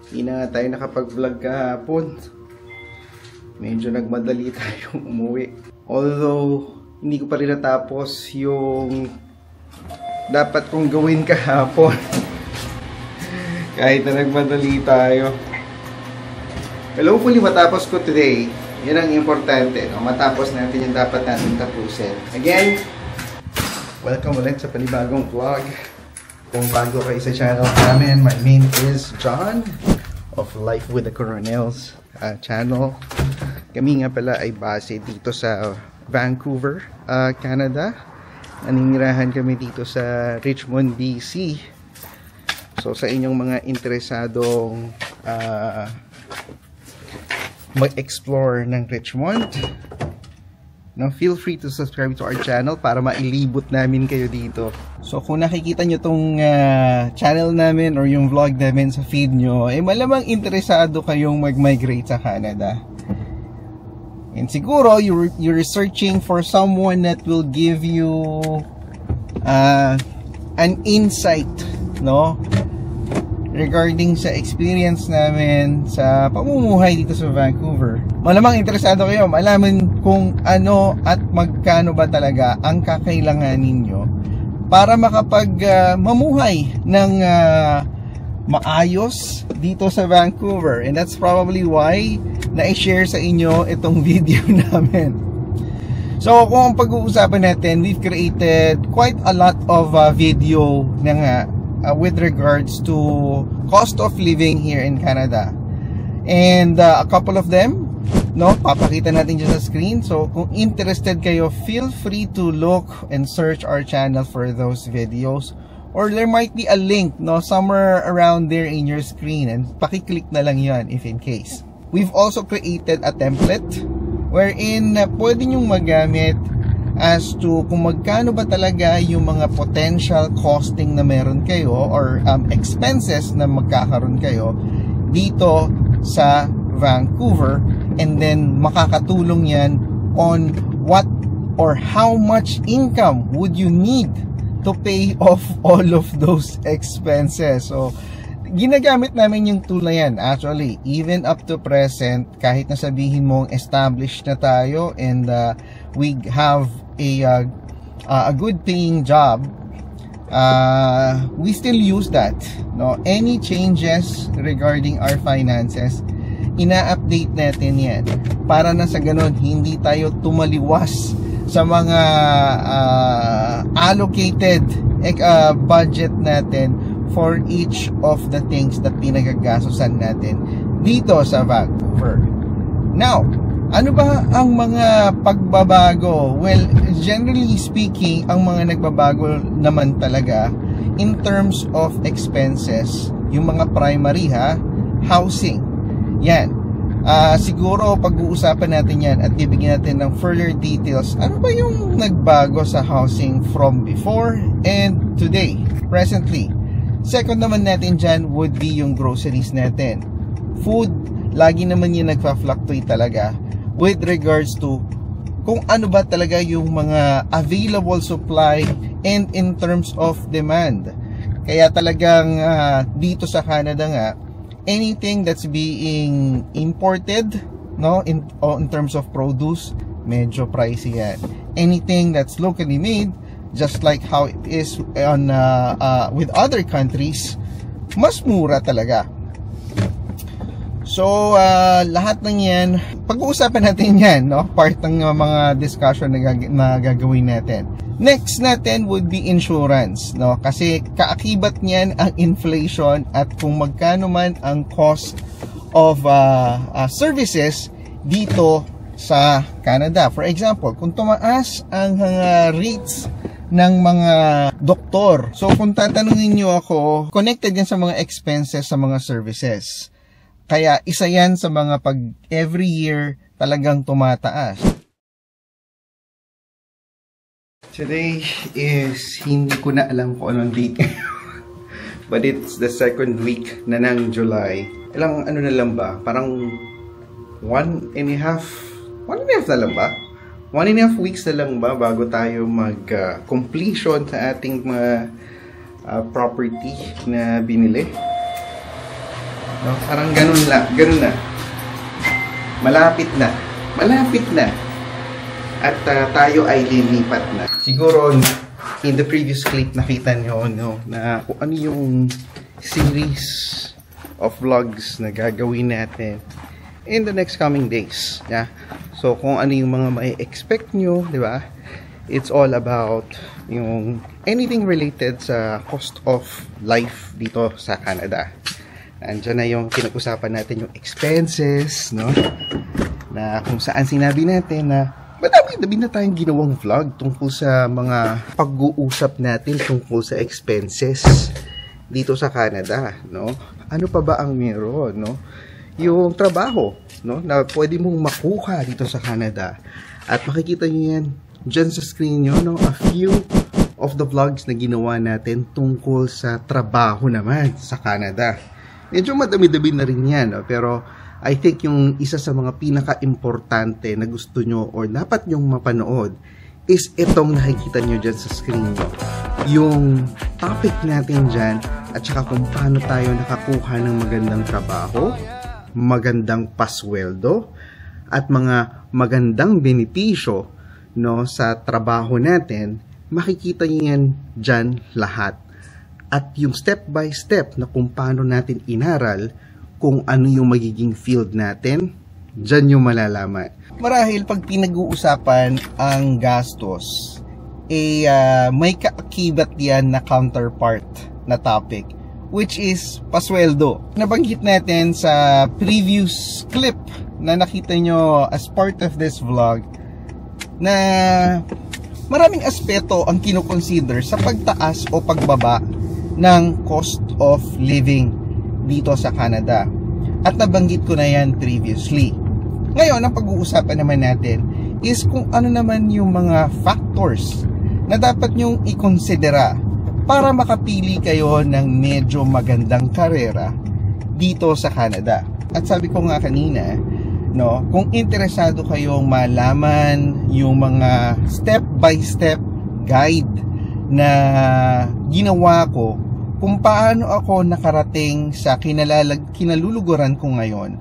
Hindi na tayo nakapag-vlog kahapon. Medyo nagmadali tayong umuwi. Although, hindi ko pa rin natapos yung dapat kong gawin kahapon. Kahit na nagmadali tayo. Well, hopefully matapos ko today. Yan ang importante, no? Matapos natin yung dapat natin tapusin. Again, welcome ulit sa panibagong vlog. Kung bago kayo sa channel namin, my name is John of Life with the Coronels channel. Kami nga pala ay base dito sa Vancouver, Canada. Naninirahan kami dito sa Richmond, BC. So sa inyong mga interesadong mag-explore ng Richmond, no, feel free to subscribe to our channel para mailibot namin kayo dito. So kung nakikita nyo tong channel namin or yung vlog namin sa feed nyo, eh malamang interesado kayong mag-migrate sa Canada. And siguro you're searching for someone that will give you an insight, no, regarding sa experience namin sa pamumuhay dito sa Vancouver. Malamang interesado kayo malaman kung ano at magkano ba talaga ang kakailangan ninyo para makapag mamuhay ng maayos dito sa Vancouver. And that's probably why na-share sa inyo itong video namin. So kung ang pag-uusapan natin, we've created quite a lot of video na nga with regards to cost of living here in Canada. And a couple of them, no, papakita natin dyan sa screen. So kung interested kayo, feel free to look and search our channel for those videos. Or there might be a link, no, somewhere around there in your screen, and pakiclick na lang yan if in case. We've also created a template wherein pwede nyong magamit as to kung magkano ba talaga yung mga potential costing na meron kayo or expenses na magkakaroon kayo dito sa Vancouver, and then makakatulong yan on what or how much income would you need to pay off all of those expenses. So ginagamit namin yung tool na yan actually even up to present. Kahit na sabihin mong established na tayo and we have a good paying job, we still use that, no? Any changes regarding our finances, ina-update natin yan para na sa ganun hindi tayo tumaliwas sa mga allocated budget natin for each of the things na pinagagastusan natin dito sa Vancouver. Now, ano ba ang mga pagbabago? Well, generally speaking, ang mga nagbabago naman talaga in terms of expenses, yung mga primary, housing. Yan. Siguro pag-uusapan natin yan at bibigyan natin ng further details. Ano ba yung nagbago sa housing from before and today, presently? Second naman natin dyan would be yung groceries natin. Food, lagi naman yung nagpa-fluctuate talaga with regards to kung ano ba talaga yung mga available supply and in terms of demand. Kaya talagang dito sa Canada nga, anything that's being imported, no, in terms of produce, medyo pricey yan. Anything that's locally made, just like how it is on with other countries, mas mura talaga. So lahat ng yan pag-uusapan natin yan, no, part ng mga discussion na gagawin natin. Next natin would be insurance, no, kasi kaakibat niyan ang inflation at kung magkano man ang cost of services dito sa Canada. For example, kung tumaas ang rates ng mga doktor, so kung tatanungin nyo ako, connected yan sa mga expenses sa mga services. Kaya isa yan sa mga pag every year talagang tumataas. Today is, hindi ko na alam kung anong date. But it's the second week na ng July. Ilang ano na lang ba? Parang 1.5 na lang ba? 1.5 weeks na lang ba bago tayo mag-completion sa ating mga property na binili. No? Parang ganun na. Malapit na. At tayo ay lilipat na. Siguro, in the previous clip, nakita nyo, no, na kung ano yung series of vlogs na gagawin natin in the next coming days. Yeah? So, kung ano yung mga may expect nyo, di ba? It's all about yung anything related sa cost of life dito sa Canada. Andiyan na yung pinag-usapan natin yung expenses, no? Na kung saan sinabi natin na madami na tayong ginawang vlog tungkol sa mga pag-uusap natin tungkol sa expenses dito sa Canada, no? Ano pa ba ang meron, no? Yung trabaho, no? Na pwede mong makuha dito sa Canada. At makikita niyo yan dyan sa screen nyo, no? A few of the vlogs na ginawa natin tungkol sa trabaho naman sa Canada. Medyo madami-dami na rin yan, no? Pero I think yung isa sa mga pinaka-importante na gusto nyo or dapat nyong mapanood is itong nakikita nyo dyan sa screen nyo. Yung topic natin dyan at saka kung paano tayo nakakuha ng magandang trabaho, magandang pasweldo, at mga magandang benepisyo, no, sa trabaho natin, makikita nyo yan dyan lahat. At yung step by step na kung paano natin inaral kung ano yung magiging field natin, dyan yung malalaman. Marahil pag pinag-uusapan ang gastos, may kaakibat yan na counterpart na topic, which is pasweldo. Nabanggit natin sa previous clip na nakita nyo as part of this vlog, na maraming aspeto ang kinoconsider sa pagtaas o pagbaba ng cost of living dito sa Canada. At nabanggit ko na yan previously. Ngayon, ang pag-uusapan naman natin is kung ano naman yung mga factors na dapat nyong ikonsidera para makapili kayo ng medyo magandang karera dito sa Canada. At sabi ko nga kanina, no, kung interesado kayong malaman yung mga step-by-step guide na ginawa ko kung paano ako nakarating sa kinaluluguran ko ngayon,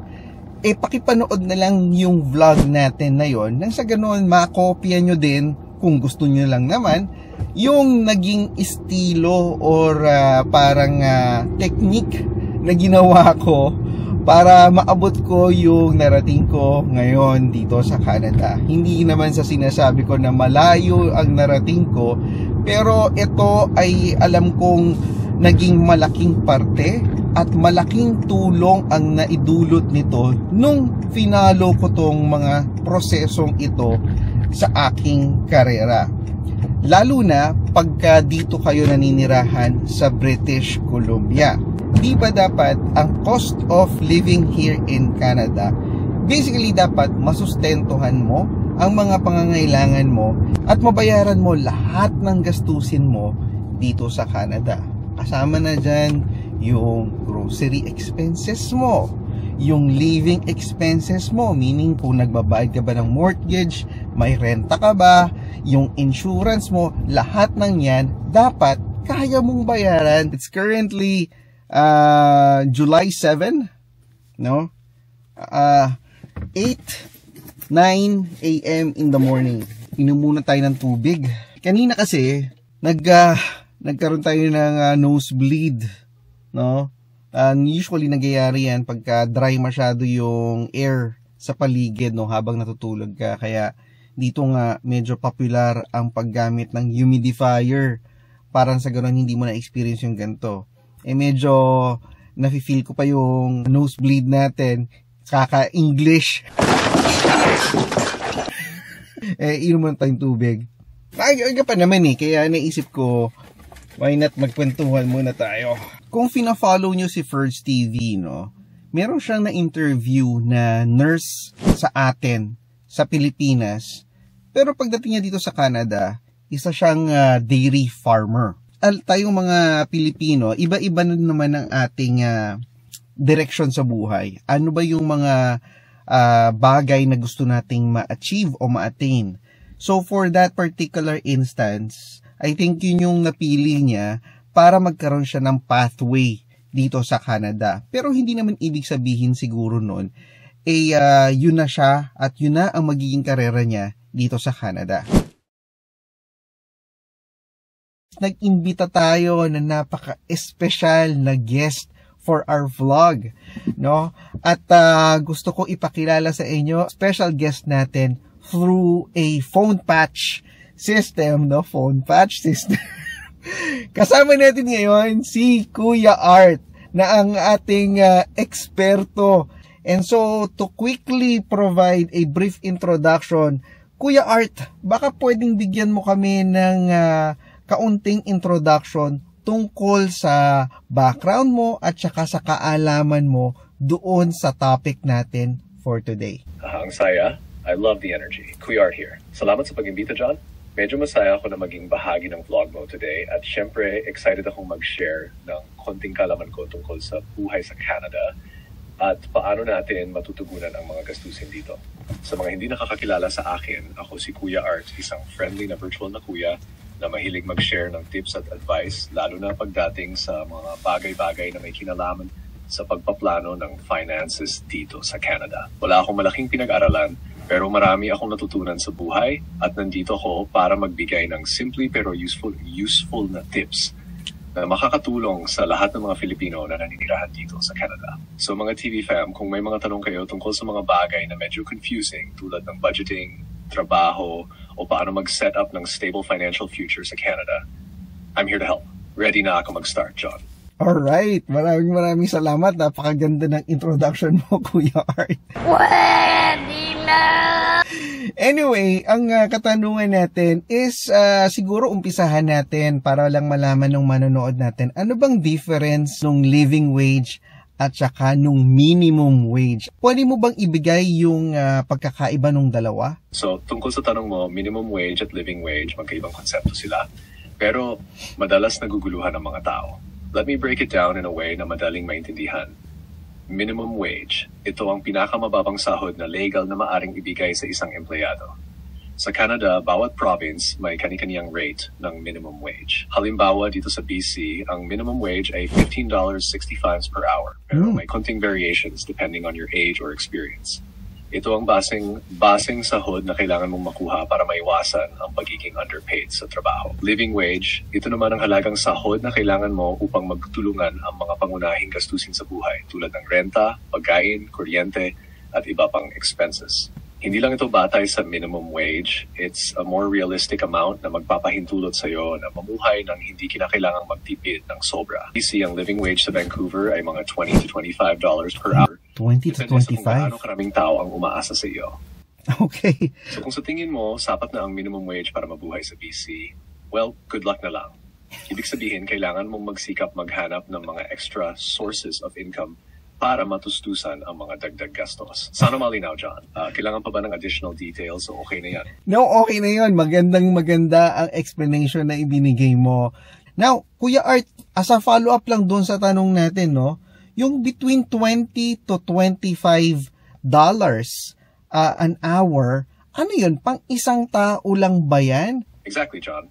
pakipanood na lang yung vlog natin na yon, nang sa ganoon makopya nyo din kung gusto nyo lang naman yung naging estilo or parang technique na ginawa ko para maabot ko yung narating ko ngayon dito sa Canada. Hindi naman sa sinasabi ko na malayo ang narating ko, pero ito ay alam kong naging malaking parte at malaking tulong ang naidulot nito nung finalo ko tong mga prosesong ito sa aking karera. Lalo na pagka dito kayo naninirahan sa British Columbia. Di ba dapat ang cost of living here in Canada, basically dapat masustentuhan mo ang mga pangangailangan mo at mabayaran mo lahat ng gastusin mo dito sa Canada. Kasama na dyan yung grocery expenses mo, yung living expenses mo, meaning kung nagbabayad ka ba ng mortgage, may renta ka ba, yung insurance mo, lahat ng yan dapat kaya mong bayaran. It's currently July 7, no? 8:09 a.m. in the morning. Inom muna tayo ng tubig. Kanina kasi nagkaroon tayo ng nosebleed, no? Usually nagyayari yan pagka dry masyado yung air sa paligid, no, habang natutulog ka. Kaya dito nga medyo popular ang paggamit ng humidifier. Parang sa ganoon hindi mo na-experience yung ganito. Medyo nafe-feel ko pa yung nosebleed natin. Kaka-English. Inom muna tayong tubig. Aga pa naman kaya naisip ko, why not magkwentuhan muna tayo. Kung fina-follow nyo si Ferds TV, no, meron siyang na-interview na nurse sa atin, sa Pilipinas. Pero pagdating niya dito sa Canada, isa siyang dairy farmer. Tayong mga Pilipino, iba-iba na naman ang ating direction sa buhay. Ano ba yung mga bagay na gusto nating ma-achieve o ma-attain? So for that particular instance, I think yun yung napili niya para magkaroon siya ng pathway dito sa Canada. Pero hindi naman ibig sabihin siguro nun, yun na siya at yun na ang magiging karera niya dito sa Canada. Nag-imbita tayo na napaka-espesyal na guest for our vlog, no? At gusto ko ipakilala sa inyo, special guest natin through a phone patch system, no? Phone patch system. Kasama natin ngayon si Kuya Art na ang ating eksperto. And so, to quickly provide a brief introduction, Kuya Art, baka pwedeng bigyan mo kami ng kaunting introduction tungkol sa background mo at saka sa kaalaman mo doon sa topic natin for today. Ang saya. I love the energy. Kuya Art here. Salamat sa pag-imbita, John. Medyo masaya ako na maging bahagi ng vlog mo today at syempre excited akong mag-share ng konting kalaman ko tungkol sa buhay sa Canada at paano natin matutugunan ang mga gastusin dito. Sa mga hindi nakakakilala sa akin, ako si Kuya Art, isang friendly na virtual na kuya na mahilig mag-share ng tips at advice, lalo na pagdating sa mga bagay-bagay na may kinalaman sa pagpaplano ng finances dito sa Canada. Wala akong malaking pinag-aralan, pero marami akong natutunan sa buhay at nandito ako para magbigay ng simple pero useful na tips na makakatulong sa lahat ng mga Filipino na naninirahan dito sa Canada. So mga TV fam, kung may mga tanong kayo tungkol sa mga bagay na medyo confusing tulad ng budgeting, trabaho, o paano mag-set up ng stable financial future sa Canada, I'm here to help. Ready na ako mag-start, John. Alright, maraming salamat. Napakaganda ng introduction mo, Kuya Art. Pwede na! Anyway, ang katanungan natin is siguro umpisahan natin para lang malaman ng manonood natin. Ano bang difference ng living wage at saka nung minimum wage? Pwede mo bang ibigay yung pagkakaiba ng dalawa? So, tungkol sa tanong mo, minimum wage at living wage, magkaibang konsepto sila. Pero, madalas naguguluhan ng mga tao. Let me break it down in a way na madaling maintindihan. Minimum wage, ito ang pinakamababang sahod na legal na maaring ibigay sa isang empleyado. Sa Canada, bawat province may kani-kaniyang rate ng minimum wage. Halimbawa, dito sa BC, ang minimum wage ay $15.65 per hour. Pero may konting variations depending on your age or experience. Ito ang basing sahod na kailangan mong makuha para maiwasan ang pagiging underpaid sa trabaho. Living wage, ito naman ang halagang sahod na kailangan mo upang magtulungan ang mga pangunahing gastusin sa buhay tulad ng renta, pagkain, kuryente, at iba pang expenses. Hindi lang ito batay sa minimum wage, it's a more realistic amount na magpapahintulot sa iyo na mamuhay ng hindi kinakailangang magtipid ng sobra. BC, ang living wage sa Vancouver ay mga $20 to $25 per hour. 20 to 25? Depende sa kung gaano karaming tao ang umaasa sa iyo. Okay. So kung sa tingin mo, sapat na ang minimum wage para mabuhay sa BC, well, good luck na lang. Ibig sabihin, kailangan mong magsikap maghanap ng mga extra sources of income para matustusan ang mga dagdag gastos. Sana malinaw, John. Kailangan pa ba ng additional details? So okay na yan. No, okay na yun. Maganda ang explanation na ibinigay mo. Now, Kuya Art, as a follow-up lang doon sa tanong natin, no? Yung between $20 to $25 an hour, ano yun? Pang isang tao lang ba yan? Exactly, John.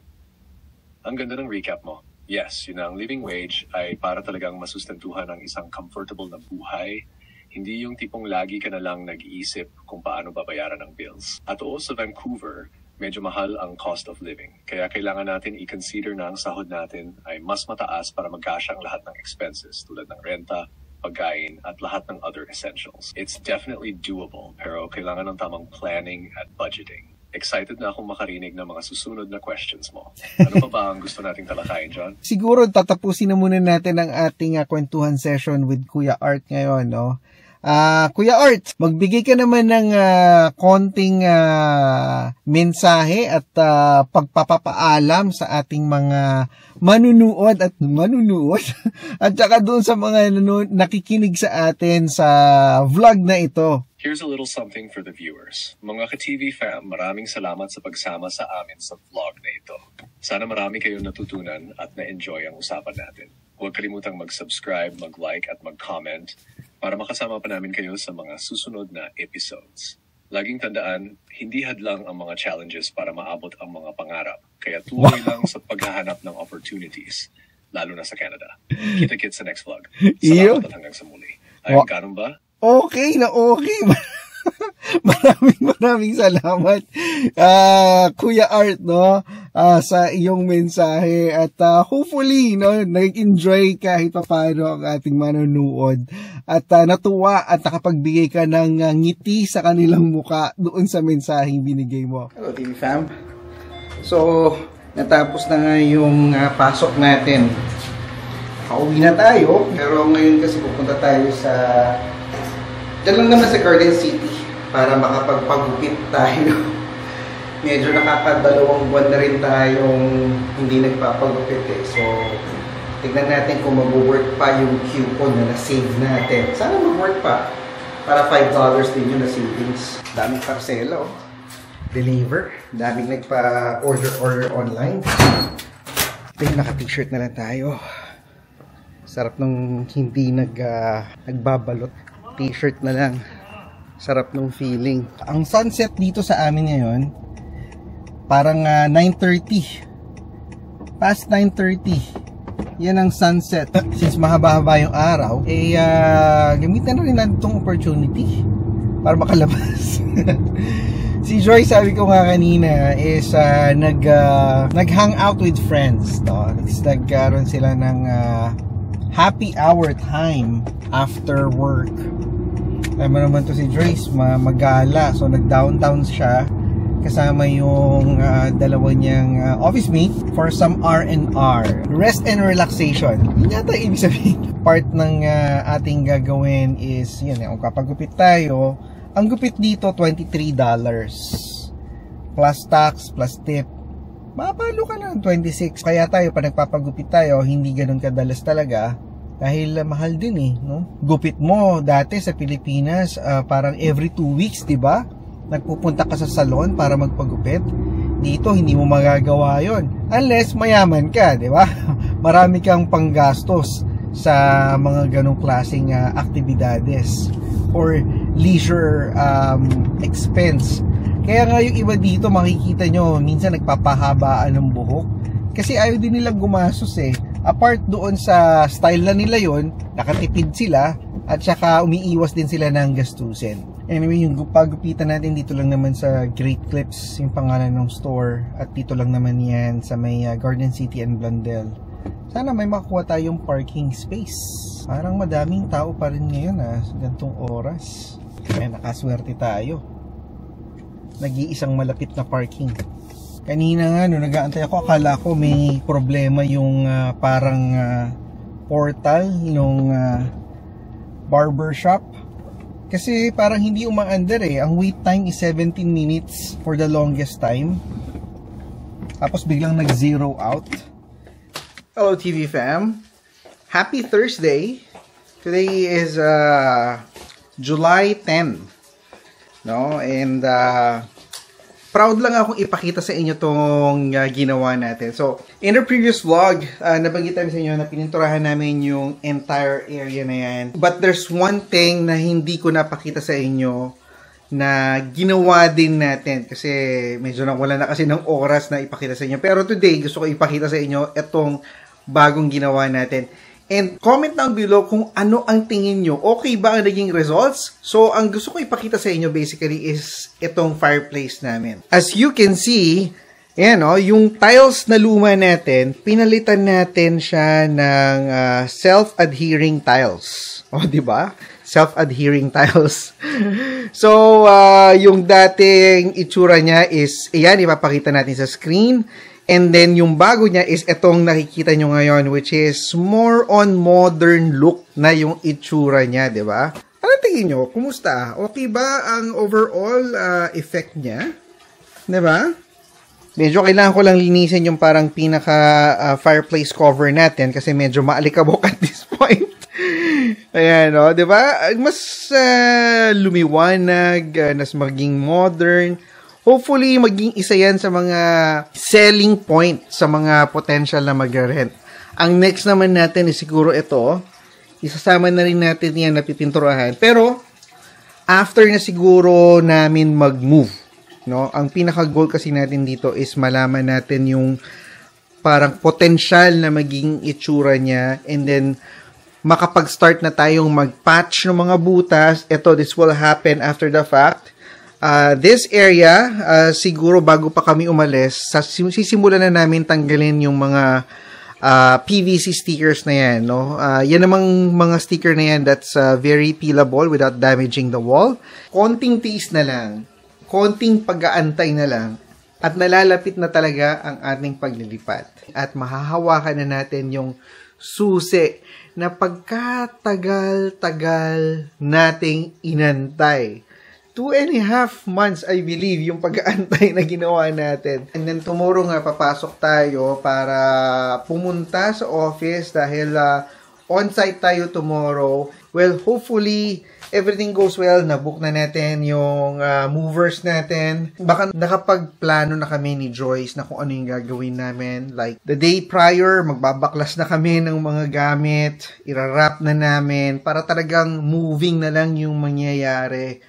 Ang ganda ng recap mo. Yes, yun ang living wage ay para talagang masustentuhan ng isang comfortable na buhay. Hindi yung tipong lagi ka na lang nag-iisip kung paano babayaran ang bills. At oo, sa Vancouver, medyo mahal ang cost of living. Kaya kailangan natin i-consider na ang sahod natin ay mas mataas para magkasya ang lahat ng expenses tulad ng renta, pagkain, at lahat ng other essentials. It's definitely doable, pero kailangan ng tamang planning at budgeting. Excited na akong makarinig ng mga susunod na questions mo. Ano pa ba ang gusto nating talakayin, John? Siguro tatapusin na muna natin ang ating kwentuhan session with Kuya Art ngayon, no? Kuya Art, magbigay ka naman ng konting mensahe at pagpapaalam sa ating mga manunood at saka doon sa mga nakikinig sa atin sa vlog na ito. Here's a little something for the viewers. Mga ka-TV fam, maraming salamat sa pagsama sa amin sa vlog na ito. Sana marami kayong natutunan at na-enjoy ang usapan natin. Huwag kalimutang mag-subscribe, mag-like at mag-comment para makasama pa namin kayo sa mga susunod na episodes. Laging tandaan, hindi hadlang ang mga challenges para maabot ang mga pangarap. Kaya tuloy lang sa paghahanap ng opportunities. lalo na sa Canada. Kita-kits sa next vlog. Iyo. Salamat at hanggang sa muli. Ayun, ganun ba? Okay na okay. Maraming salamat, Kuya Art, no, sa iyong mensahe. At hopefully, no, nag-enjoy kahit paano ang ating manonood. At natuwa at nakapagbigay ka ng ngiti sa kanilang muka doon sa mensaheng binigay mo. Hello, TV fam. So, natapos na nga yung pasok natin. Pauwi na tayo, pero ngayon kasi pupunta tayo sa... Diyan lang naman sa Garden City para makapagpagupit tayo. Medyo nakakadalawang buwan na rin tayong hindi nagpapagupit eh. So, tignan natin kung mag-work pa yung coupon na na-save natin. Sana mag-work pa. Para $5 din yun na savings. Daming parcela, oh. Deliver. Daming nagpa-order online. Ito naka-t-shirt na lang tayo. Sarap nung hindi nagbabalot. T-shirt na lang. Sarap nung feeling. Ang sunset dito sa amin ngayon, parang 9:30. Past 9:30. Yan ang sunset. Since mahaba-haba yung araw, gamitan na rin natin itong opportunity para makalabas. Si Joy, sabi ko nga kanina, is nag-hang out with friends. No? Nagkaroon sila ng happy hour time after work. Alam mo naman to si Joyce, magala. So nag-downtown siya kasama yung dalawa niyang office mate for some R&R. Rest and relaxation. Yun yata ibig sabihin. Part ng ating gagawin is, yun, kung kapagupit tayo, ang gupit dito $23. Plus tax, plus tip. Mapalo ka na ng 26. Kaya tayo, pa nagpapagupit tayo, hindi ganun kadalas talaga. Dahil mahal din eh, no? Gupit mo dati sa Pilipinas, parang every 2 weeks, 'di ba? Nagpupunta ka sa salon para magpagupit. Dito hindi mo magagawa 'yon unless mayaman ka, 'di ba? Marami kang panggastos sa mga ganong klaseng aktibidades or leisure expense. Kaya nga yung iba dito makikita nyo, minsan nagpapahabaan ng buhok kasi ayaw din nilang gumastos eh. Apart doon sa style na nila yon, nakatipid sila at saka umiiwas din sila ng gastusin. Anyway, yung pagupitan natin dito lang naman sa Great Clips, yung pangalan ng store, at dito lang naman yan sa may Garden City and Blundell. Sana may makuha tayong parking space. Parang madaming tao pa rin ngayon sa gantong oras. Kaya nakaswerte tayo. Nag-iisang malapit na parking. Kanina nga, no, nag-aantay ako, akala ko may problema yung parang portal ng barbershop. Kasi parang hindi umaandar eh. Ang wait time is 17 minutes for the longest time. Tapos biglang nag-zero out. Hello TV fam. Happy Thursday. Today is July 10. No? And proud lang akong ipakita sa inyo tong ginawa natin. So, in the previous vlog, nabanggit namin sa inyo na pininturahan namin yung entire area na yan. But there's one thing na hindi ko napakita sa inyo na ginawa din natin. Kasi medyo wala na kasi ng oras na ipakita sa inyo. Pero today, gusto ko ipakita sa inyo itong bagong ginawa natin. And comment down below kung ano ang tingin nyo. Okay ba ang naging results? So, ang gusto ko ipakita sa inyo basically is itong fireplace namin. As you can see, ayan o, yung tiles na luma natin, pinalitan natin siya ng self-adhering tiles. O, diba? Self-adhering tiles. So, yung dating itsura niya is, ayan, ipapakita natin sa screen. And then, yung bago niya is itong nakikita nyo ngayon, which is more on modern look na yung itsura niya, di ba? Ano tingin nyo? Kumusta? Okay ba ang overall effect niya? Di ba? Medyo kailangan ko lang linisin yung parang pinaka fireplace cover natin kasi medyo maalikabok at this point. Ayan, no? Di ba? Mas lumiwanag, mas maging modern. Hopefully, maging isa yan sa mga selling point sa mga potential na mag-rent. Ang next naman natin is siguro ito. Isasama na rin natin yan na pipinturahan. Pero, after na siguro namin mag-move, no? Ang pinaka-goal kasi natin dito is malaman natin yung parang potential na maging itsura niya, and then makapag-start na tayong mag-patch ng mga butas. This will happen after the fact. This area, siguro bago pa kami umalis, sisimulan na namin tanggalin yung mga PVC stickers na yan, no? Yan namang mga sticker na yan that's very peelable without damaging the wall. Konting tiis na lang, konting pag-aantay na lang, at nalalapit na talaga ang ating paglilipat. At mahahawakan na natin yung susi na pagkatagal-tagal nating inantay. 2.5 months, I believe, yung pag-aantay na ginawa natin. And then tomorrow nga, papasok tayo para pumunta sa office dahil on-site tayo tomorrow. Well, hopefully, everything goes well. Nabook na natin yung movers natin. Baka nakapagplano na kami ni Joyce na kung ano yung gagawin namin. Like, the day prior, magbabaklas na kami ng mga gamit. Irarap na namin para talagang moving na lang yung mangyayari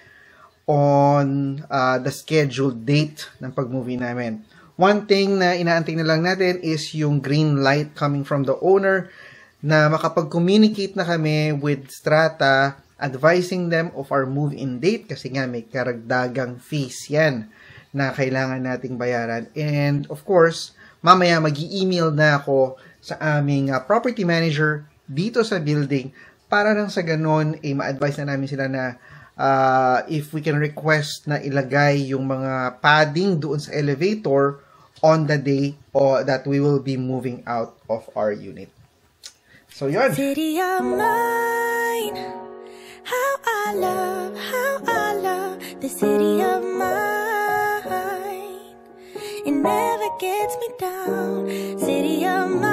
on the scheduled date ng pag-movie namin. One thing na inaantay na lang natin is yung green light coming from the owner na makapag-communicate na kami with Strata advising them of our move-in date kasi nga may karagdagang fees yan na kailangan nating bayaran. And of course, mamaya mag-i-email na ako sa aming property manager dito sa building para lang sa ganon ma-advise na namin sila na if we can request na ilagay yung mga padding doon sa elevator on the day that we will be moving out of our unit. So yun. City of mine, how I love the city of mine. It never gets me down. City of mine.